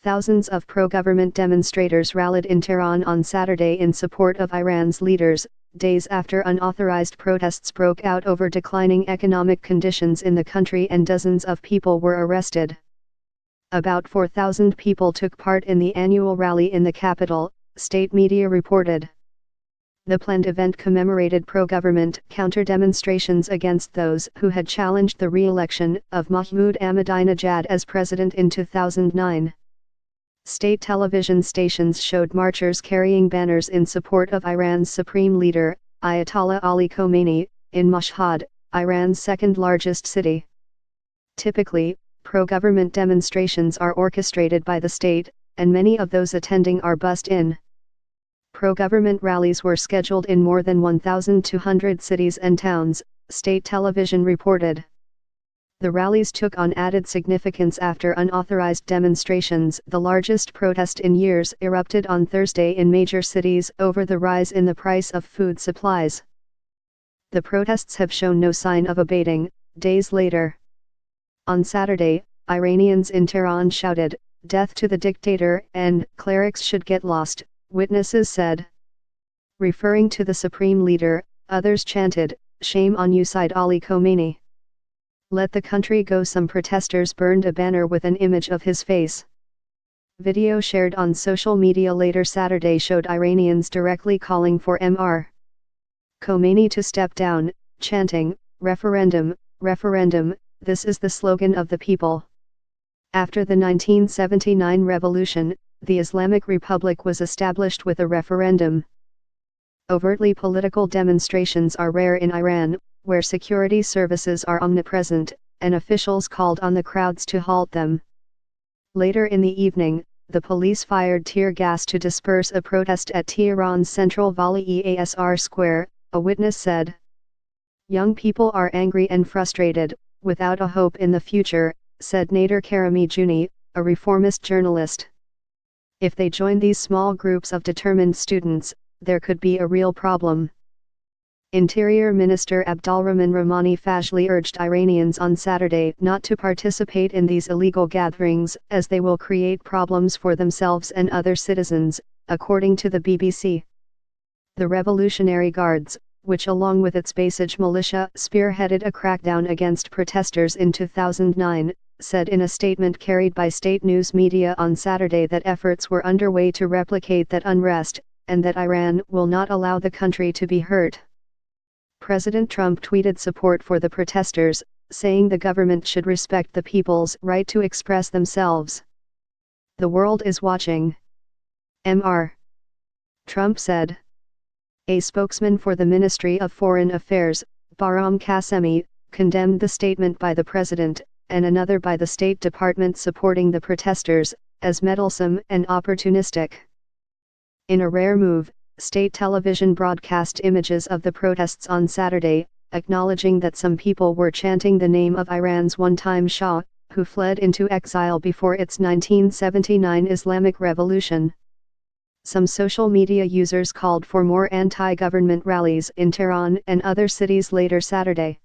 Thousands of pro-government demonstrators rallied in Tehran on Saturday in support of Iran's leaders, days after unauthorized protests broke out over declining economic conditions in the country and dozens of people were arrested. About 4,000 people took part in the annual rally in the capital, state media reported. The planned event commemorated pro-government counter-demonstrations against those who had challenged the re-election of Mahmoud Ahmadinejad as president in 2009. State television stations showed marchers carrying banners in support of Iran's supreme leader, Ayatollah Ali Khomeini, in Mashhad, Iran's second-largest city. Typically, pro-government demonstrations are orchestrated by the state, and many of those attending are bussed in. Pro-government rallies were scheduled in more than 1,200 cities and towns, state television reported. The rallies took on added significance after unauthorized demonstrations, the largest protest in years, erupted on Thursday in major cities over the rise in the price of food supplies. The protests have shown no sign of abating, days later. On Saturday, Iranians in Tehran shouted, "Death to the dictator," and "Clerics should get lost," witnesses said. Referring to the supreme leader, others chanted, "Shame on you, Sayyid Ali Khomeini. Let the country go." Some protesters burned a banner with an image of his face. Video shared on social media later Saturday showed Iranians directly calling for Mr. Khomeini to step down, chanting, "Referendum, referendum, this is the slogan of the people." After the 1979 revolution, the Islamic Republic was established with a referendum. Overtly political demonstrations are rare in Iran, where security services are omnipresent, and officials called on the crowds to halt them. Later in the evening, the police fired tear gas to disperse a protest at Tehran's central Vali Easr Square, a witness said. "Young people are angry and frustrated, without a hope in the future," said Nader Karimi Juni, a reformist journalist. "If they join these small groups of determined students, there could be a real problem." Interior Minister Abdulrahman Rahmani Fajli urged Iranians on Saturday not to participate in these illegal gatherings, as they will create problems for themselves and other citizens, according to the BBC. The Revolutionary Guards, which along with its Basij militia spearheaded a crackdown against protesters in 2009, said in a statement carried by state news media on Saturday that efforts were underway to replicate that unrest, and that Iran will not allow the country to be hurt. President Trump tweeted support for the protesters, saying the government should respect the people's right to express themselves. "The world is watching," Mr. Trump said. A spokesman for the Ministry of Foreign Affairs, Bahram Qasemi, condemned the statement by the president, and another by the State Department supporting the protesters, as meddlesome and opportunistic. In a rare move, state television broadcast images of the protests on Saturday, acknowledging that some people were chanting the name of Iran's one-time Shah, who fled into exile before its 1979 Islamic Revolution. Some social media users called for more anti-government rallies in Tehran and other cities later Saturday.